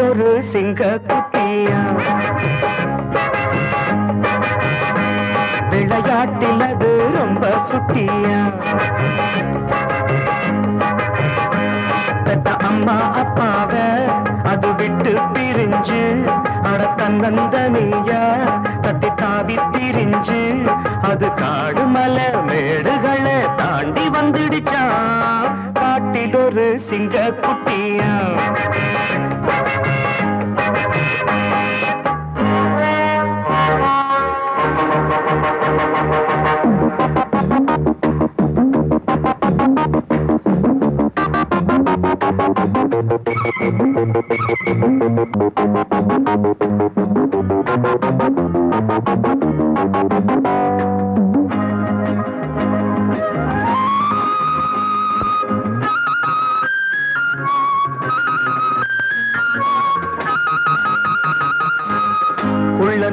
ஒரு சிங்க குட்டியா விளையாட்டில் அது ரொம்ப சுட்டியா பெத்த அம்மா அப்பாவ அது விட்டு பிரிஞ்சு அட தன்னந்தனியா தத்தி தாவி திரிஞ்சு அது காடு மலை மேடுகளை தாண்டி வந்துடுச்சான் காட்டில் ஒரு சிங்க குட்டியா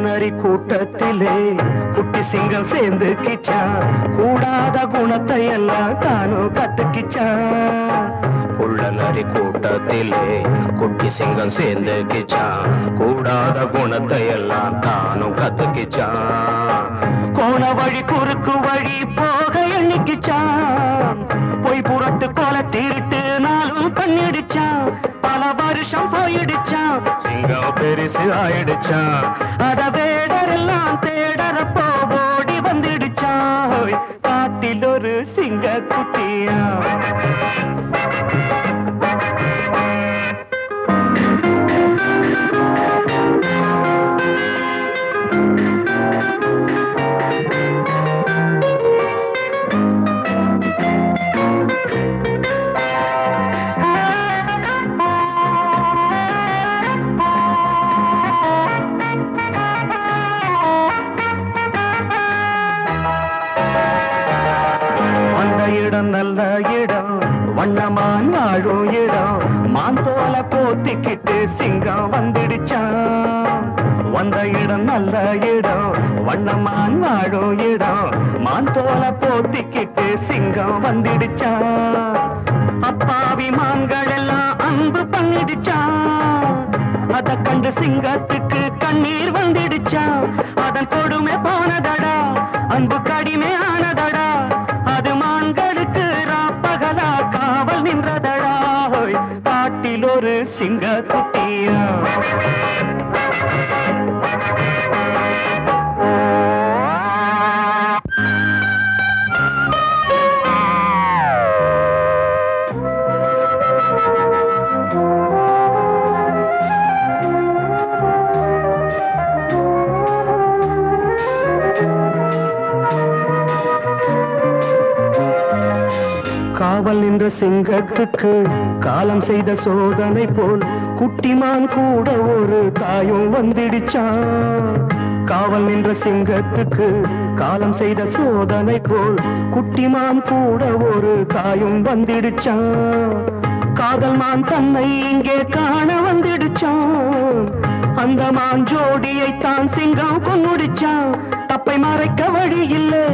நரி கூட்டத்திலே குட்டி சிங்கம் சேர்ந்து கிச்சான் கூடாத குணத்தை எல்லாம் தானும் கத்துக்கிச்சான் உள்ள நரி கூட்டத்திலே குட்டி சிங்கம் சேர்ந்து கிச்சான் கூடாத குணத்தை எல்லாம் தானும் கத்துக்கிச்சான் கோண வழி குறுக்கு வழி போக எண்ணிக்கிச்சான் பொய் புரட்டு கொலை திருட்டு நாளும் பண்ணிடுச்சான் பல வருஷம் போயிடுச்சான் சிங்கம் பெருசு ஆயிடுச்சான் அத வேடரெல்லாம் தேடறப்போ ஓடி வந்துடுச்சான் காட்டில் ஒரு சிங்க குட்டியா இடம் நல்ல இடம் வண்ணமான் வாழும் இடம் மாந்தோல போத்திக்கிட்டு சிங்கம் வந்துடுச்சான் வந்த இடம் நல்ல இடம் வண்ணமான் வாழும் இடம் மாந்தோல போத்திக்கிட்டு சிங்கம் வந்துடுச்சான் அப்பாவி மான்கள் எல்லாம் அன்பு பண்ணிடுச்சான் அத கண்டு சிங்கத்துக்கு கண்ணீர் வந்துடுச்சான் அதன் கொடுமை போனதடா அன்பு கடிமை ஆனதடா அது மான்களுக்கு ராப்பகலா காவல் நின்றதடா காட்டில் ஒரு சிங்க குட்டியா காவல் நின்ற சிங்கத்துக்கு காலம் செய்த சோதனை போல் குட்டிமான் கூட ஒரு தாயும் வந்துடுச்சான் காவல் நின்ற சிங்கத்துக்கு காலம் செய்த சோதனை போல் குட்டிமான் கூட ஒரு தாயும் வந்துடுச்சான் காதல் மான் தன்னை இங்கே காண வந்துடுச்சான் அந்த மான் ஜோடியை தான் சிங்கம் கொன்னுடுச்சான் தப்பை மறைக்க வழி இல்லை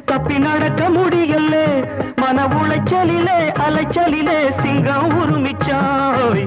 தப்பி நடக்க முடியல மன உளைச்சலிலே அலைச்சலிலே சிங்கம் உருமிச்சாய்